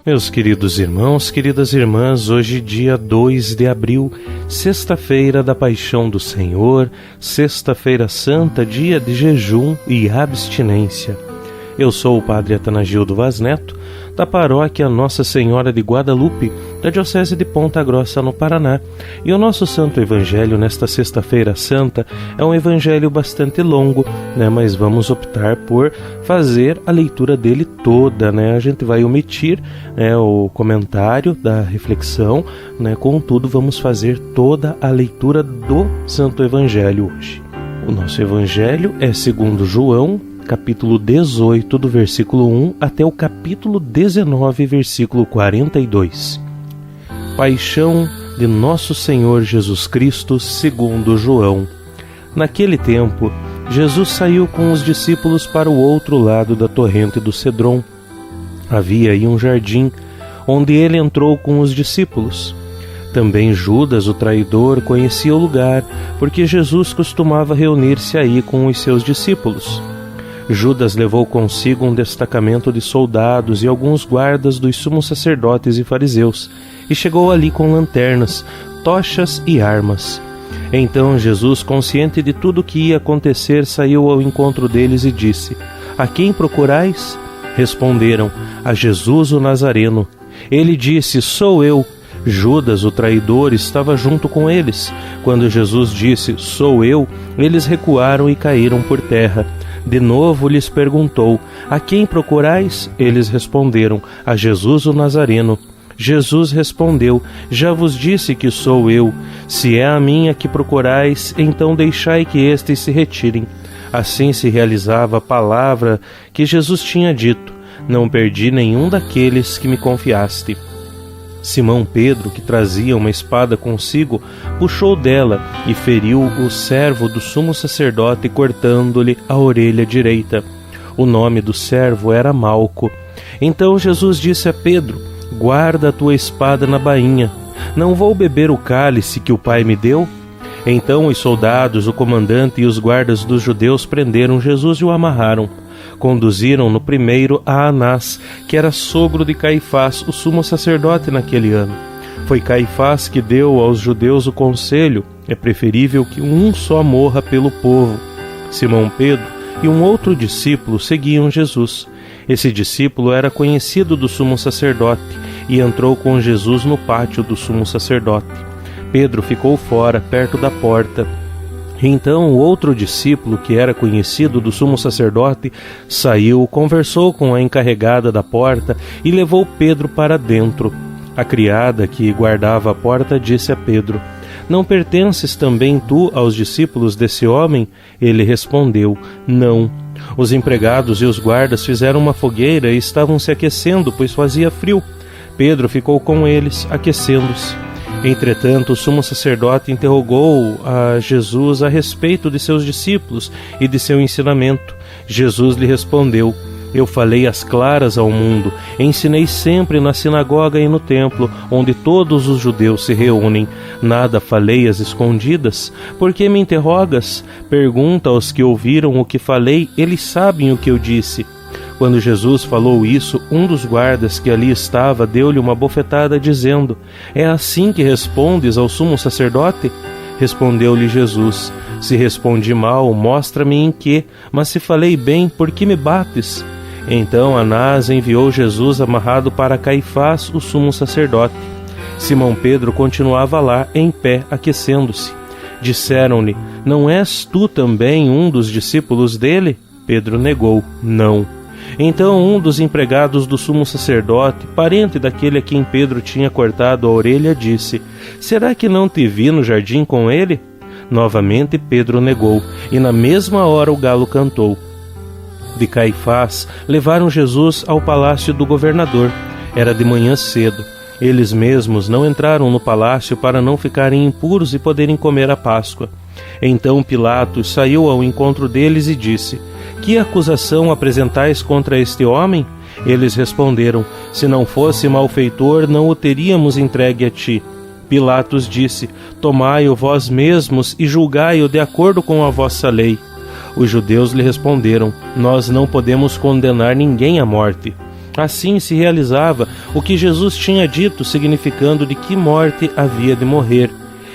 Meus queridos irmãos, queridas irmãs, hoje dia 2 de abril, sexta-feira da Paixão do Senhor, sexta-feira santa, dia de jejum e abstinência. Eu sou o Padre Atanagildo Vaz Neto, da paróquia Nossa Senhora de Guadalupe, da Diocese de Ponta Grossa, no Paraná. E o nosso Santo Evangelho nesta sexta-feira santa é um evangelho bastante longo, mas vamos optar por fazer a leitura dele toda, A gente vai omitir o comentário da reflexão, Contudo, vamos fazer toda a leitura do Santo Evangelho hoje. O nosso Evangelho é segundo João, capítulo 18, do versículo 1 até o capítulo 19, versículo 42. Paixão de Nosso Senhor Jesus Cristo, segundo João. Naquele tempo, Jesus saiu com os discípulos para o outro lado da torrente do Cedron. Havia aí um jardim, onde ele entrou com os discípulos. Também Judas, o traidor, conhecia o lugar, porque Jesus costumava reunir-se aí com os seus discípulos. Judas levou consigo um destacamento de soldados e alguns guardas dos sumos sacerdotes e fariseus, e chegou ali com lanternas, tochas e armas. Então Jesus, consciente de tudo o que ia acontecer, saiu ao encontro deles e disse: "A quem procurais?" Responderam: "A Jesus o Nazareno." Ele disse: "Sou eu." Judas, o traidor, estava junto com eles. Quando Jesus disse: "Sou eu," eles recuaram e caíram por terra. De novo lhes perguntou: "A quem procurais?" Eles responderam: "A Jesus o Nazareno." Jesus respondeu: "Já vos disse que sou eu. Se é a mim a que procurais, então deixai que estes se retirem." Assim se realizava a palavra que Jesus tinha dito: "Não perdi nenhum daqueles que me confiaste." Simão Pedro, que trazia uma espada consigo, puxou dela e feriu o servo do sumo sacerdote, cortando-lhe a orelha direita. O nome do servo era Malco. Então Jesus disse a Pedro: "Guarda a tua espada na bainha. Não vou beber o cálice que o Pai me deu?" Então os soldados, o comandante e os guardas dos judeus prenderam Jesus e o amarraram. Conduziram-no primeiro a Anás, que era sogro de Caifás, o sumo sacerdote naquele ano. Foi Caifás que deu aos judeus o conselho: é preferível que um só morra pelo povo. Simão Pedro e um outro discípulo seguiam Jesus. Esse discípulo era conhecido do sumo sacerdote e entrou com Jesus no pátio do sumo sacerdote. Pedro ficou fora, perto da porta. Então o outro discípulo, que era conhecido do sumo sacerdote, saiu, conversou com a encarregada da porta e levou Pedro para dentro. A criada que guardava a porta disse a Pedro: "Não pertences também tu aos discípulos desse homem?" Ele respondeu: "Não." Os empregados e os guardas fizeram uma fogueira e estavam se aquecendo, pois fazia frio. Pedro ficou com eles, aquecendo-se. Entretanto, o sumo sacerdote interrogou a Jesus a respeito de seus discípulos e de seu ensinamento. Jesus lhe respondeu: "Eu falei às claras ao mundo, ensinei sempre na sinagoga e no templo, onde todos os judeus se reúnem. Nada falei às escondidas. Por que me interrogas? Pergunta aos que ouviram o que falei, eles sabem o que eu disse." Quando Jesus falou isso, um dos guardas que ali estava deu-lhe uma bofetada, dizendo: "É assim que respondes ao sumo sacerdote?" Respondeu-lhe Jesus: "Se respondi mal, mostra-me em que, mas se falei bem, por que me bates?" Então Anás enviou Jesus amarrado para Caifás, o sumo sacerdote. Simão Pedro continuava lá, em pé, aquecendo-se. Disseram-lhe: "Não és tu também um dos discípulos dele?" Pedro negou: "Não." Então um dos empregados do sumo sacerdote, parente daquele a quem Pedro tinha cortado a orelha, disse: "Será que não te vi no jardim com ele?" Novamente Pedro negou, e na mesma hora o galo cantou. De Caifás levaram Jesus ao palácio do governador. Era de manhã cedo. Eles mesmos não entraram no palácio para não ficarem impuros e poderem comer a Páscoa. Então Pilatos saiu ao encontro deles e disse: "Que acusação apresentais contra este homem?" Eles responderam: "Se não fosse malfeitor, não o teríamos entregue a ti." Pilatos disse: "Tomai-o vós mesmos e julgai-o de acordo com a vossa lei." Os judeus lhe responderam: "Nós não podemos condenar ninguém à morte." Assim se realizava o que Jesus tinha dito, significando de que morte havia de morrer.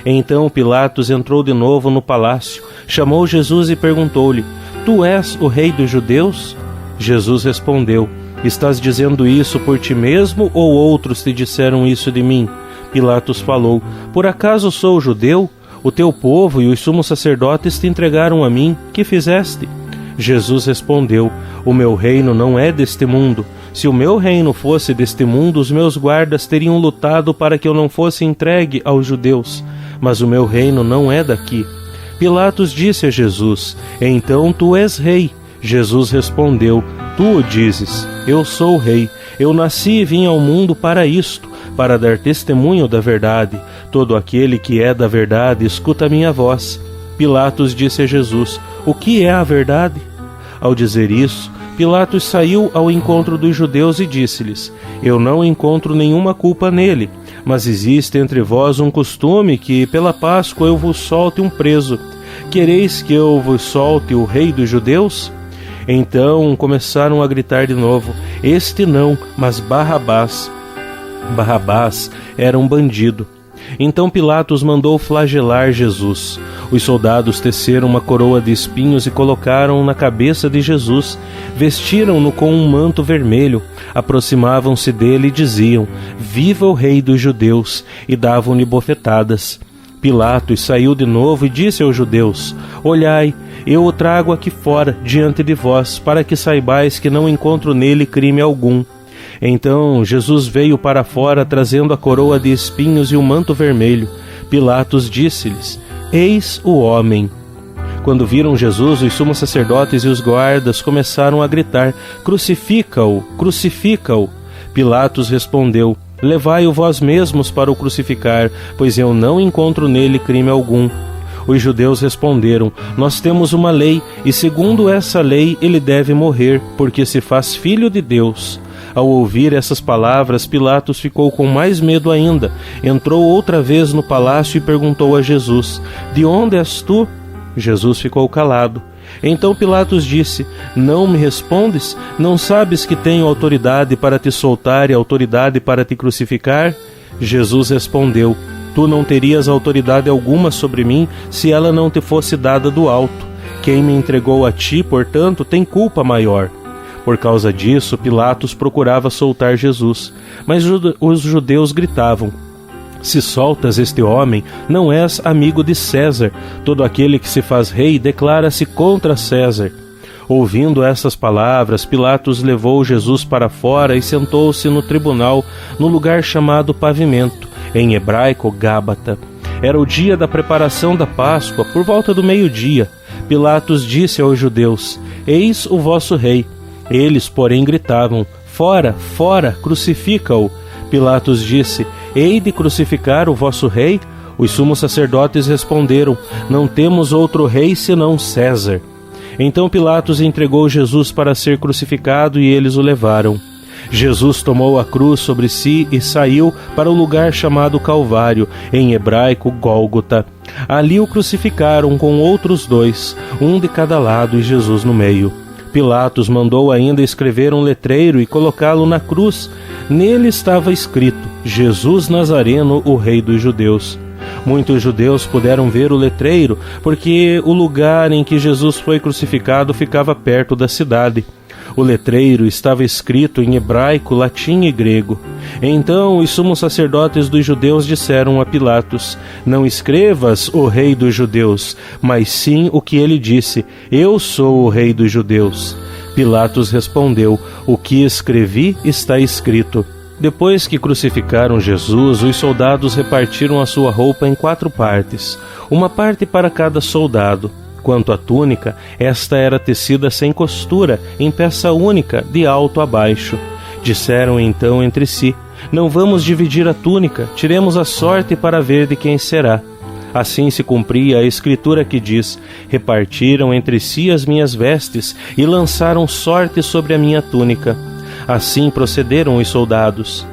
Então Pilatos entrou de novo no palácio, chamou Jesus e perguntou-lhe: Tu és o rei dos judeus? Jesus respondeu: Estás dizendo isso por ti mesmo ou outros te disseram isso de mim? Pilatos falou: Por acaso sou judeu? O teu povo e os sumos sacerdotes te entregaram a mim. Que fizeste? Jesus respondeu: O meu reino não é deste mundo. Se o meu reino fosse deste mundo, os meus guardas teriam lutado para que eu não fosse entregue aos judeus. Mas o meu reino não é daqui. Pilatos disse a Jesus: Então tu és rei. Jesus respondeu: Tu o dizes, eu sou o rei. Eu nasci e vim ao mundo para isto, para dar testemunho da verdade. Todo aquele que é da verdade escuta a minha voz. Pilatos disse a Jesus: O que é a verdade? Ao dizer isso, Pilatos saiu ao encontro dos judeus e disse-lhes: Eu não encontro nenhuma culpa nele, mas existe entre vós um costume que, pela Páscoa, eu vos solte um preso. Quereis que eu vos solte o rei dos judeus? Então começaram a gritar de novo: Este não, mas Barrabás. Barrabás era um bandido. Então Pilatos mandou flagelar Jesus. Os soldados teceram uma coroa de espinhos e colocaram na cabeça de Jesus. Vestiram-no com um manto vermelho. Aproximavam-se dele e diziam: Viva o rei dos judeus! E davam-lhe bofetadas. Pilatos saiu de novo e disse aos judeus: Olhai, eu o trago aqui fora, diante de vós, para que saibais que não encontro nele crime algum. Então Jesus veio para fora, trazendo a coroa de espinhos e o manto vermelho. Pilatos disse-lhes: Eis o homem. Quando viram Jesus, os sumos sacerdotes e os guardas começaram a gritar: Crucifica-o! Crucifica-o! Pilatos respondeu: Levai-o vós mesmos para o crucificar, pois eu não encontro nele crime algum. Os judeus responderam: Nós temos uma lei, e segundo essa lei ele deve morrer, porque se faz filho de Deus. Ao ouvir essas palavras, Pilatos ficou com mais medo ainda. Entrou outra vez no palácio e perguntou a Jesus: De onde és tu? Jesus ficou calado. Então Pilatos disse: Não me respondes? Não sabes que tenho autoridade para te soltar e autoridade para te crucificar? Jesus respondeu: Tu não terias autoridade alguma sobre mim se ela não te fosse dada do alto. Quem me entregou a ti, portanto, tem culpa maior. Por causa disso, Pilatos procurava soltar Jesus, mas os judeus gritavam: Se soltas este homem, não és amigo de César. Todo aquele que se faz rei declara-se contra César. Ouvindo essas palavras, Pilatos levou Jesus para fora e sentou-se no tribunal, no lugar chamado Pavimento, em hebraico Gábata. Era o dia da preparação da Páscoa, por volta do meio-dia. Pilatos disse aos judeus: Eis o vosso rei. Eles, porém, gritavam: Fora, fora, crucifica-o. Pilatos disse: Hei de crucificar o vosso rei? Os sumos sacerdotes responderam: Não temos outro rei senão César. Então Pilatos entregou Jesus para ser crucificado e eles o levaram. Jesus tomou a cruz sobre si e saiu para o lugar chamado Calvário, em hebraico Gólgota. Ali o crucificaram com outros dois, um de cada lado e Jesus no meio. Pilatos mandou ainda escrever um letreiro e colocá-lo na cruz. Nele estava escrito: Jesus Nazareno, o Rei dos Judeus. Muitos judeus puderam ver o letreiro, porque o lugar em que Jesus foi crucificado ficava perto da cidade. O letreiro estava escrito em hebraico, latim e grego. Então os sumos sacerdotes dos judeus disseram a Pilatos: Não escrevas o Rei dos Judeus, mas sim o que ele disse: Eu sou o Rei dos Judeus. Pilatos respondeu: O que escrevi está escrito. Depois que crucificaram Jesus, os soldados repartiram a sua roupa em 4 partes, uma parte para cada soldado. Quanto à túnica, esta era tecida sem costura, em peça única, de alto a baixo. Disseram então entre si: Não vamos dividir a túnica, tiremos a sorte para ver de quem será. Assim se cumpria a escritura que diz: Repartiram entre si as minhas vestes e lançaram sorte sobre a minha túnica. Assim procederam os soldados.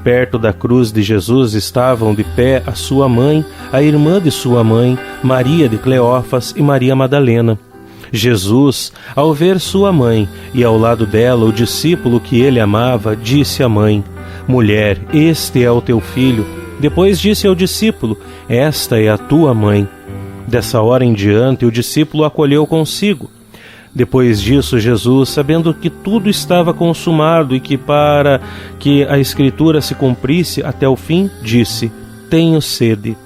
Perto da cruz de Jesus estavam de pé a sua mãe, a irmã de sua mãe, Maria de Cleófas e Maria Madalena. Jesus, ao ver sua mãe e ao lado dela o discípulo que ele amava, disse à mãe: Mulher, este é o teu filho. Depois disse ao discípulo: Esta é a tua mãe. Dessa hora em diante, o discípulo acolheu consigo. Depois disso, Jesus, sabendo que tudo estava consumado e que para que a Escritura se cumprisse até o fim, disse: Tenho sede.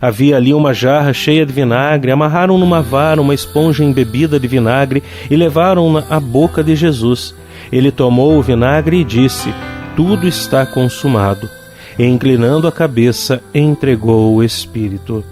Havia ali uma jarra cheia de vinagre, amarraram numa vara uma esponja embebida de vinagre e levaram-na à boca de Jesus. Ele tomou o vinagre e disse: Tudo está consumado. E, inclinando a cabeça, entregou o Espírito.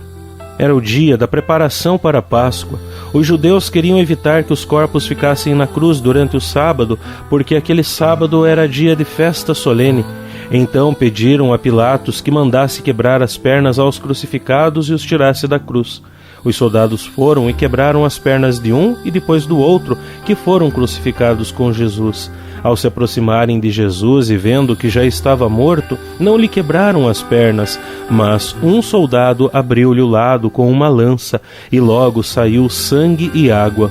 Era o dia da preparação para a Páscoa. Os judeus queriam evitar que os corpos ficassem na cruz durante o sábado, porque aquele sábado era dia de festa solene. Então pediram a Pilatos que mandasse quebrar as pernas aos crucificados e os tirasse da cruz. Os soldados foram e quebraram as pernas de um e depois do outro, que foram crucificados com Jesus. Ao se aproximarem de Jesus e vendo que já estava morto, não lhe quebraram as pernas, mas um soldado abriu-lhe o lado com uma lança, e logo saiu sangue e água.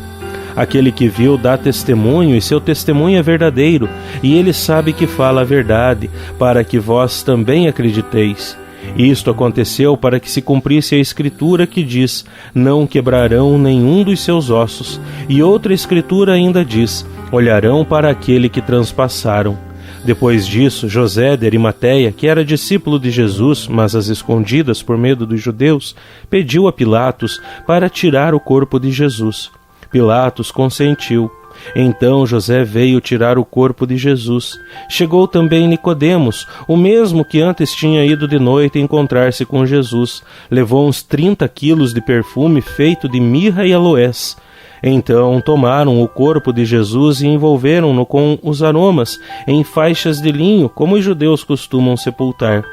Aquele que viu dá testemunho, e seu testemunho é verdadeiro, e ele sabe que fala a verdade, para que vós também acrediteis. Isto aconteceu para que se cumprisse a Escritura que diz: Não quebrarão nenhum dos seus ossos. E outra Escritura ainda diz: Olharão para aquele que transpassaram. Depois disso, José de Arimateia, que era discípulo de Jesus, mas às escondidas por medo dos judeus, pediu a Pilatos para tirar o corpo de Jesus. Pilatos consentiu. Então José veio tirar o corpo de Jesus. Chegou também Nicodemos, o mesmo que antes tinha ido de noite encontrar-se com Jesus. Levou uns 30 quilos de perfume feito de mirra e aloés. Então tomaram o corpo de Jesus e envolveram-no com os aromas em faixas de linho, como os judeus costumam sepultar.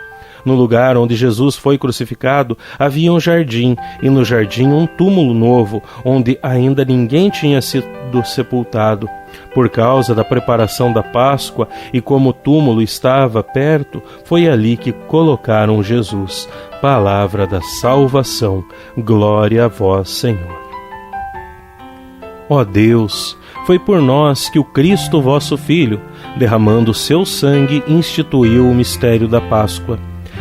No lugar onde Jesus foi crucificado havia um jardim, e no jardim um túmulo novo, onde ainda ninguém tinha sido sepultado. Por causa da preparação da Páscoa, e como o túmulo estava perto, foi ali que colocaram Jesus. Palavra da salvação. Glória a vós, Senhor. Ó Deus, foi por nós que o Cristo, vosso Filho, derramando o seu sangue, instituiu o mistério da Páscoa.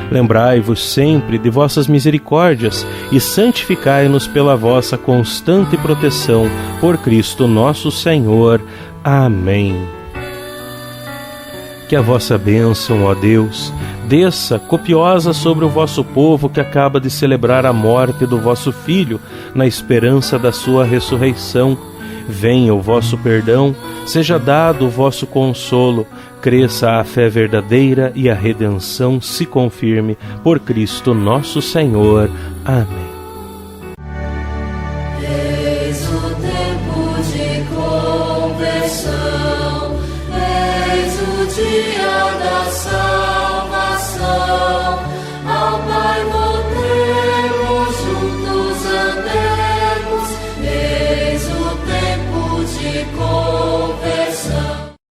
Lembrai-vos sempre de vossas misericórdias e santificai-nos pela vossa constante proteção, por Cristo nosso Senhor. Amém. Que a vossa bênção, ó Deus, desça copiosa sobre o vosso povo que acaba de celebrar a morte do vosso Filho, na esperança da sua ressurreição. Venha o vosso perdão, seja dado o vosso consolo, cresça a fé verdadeira e a redenção se confirme, por Cristo nosso Senhor. Amém. Eis o tempo de conversão, eis o dia da salvação.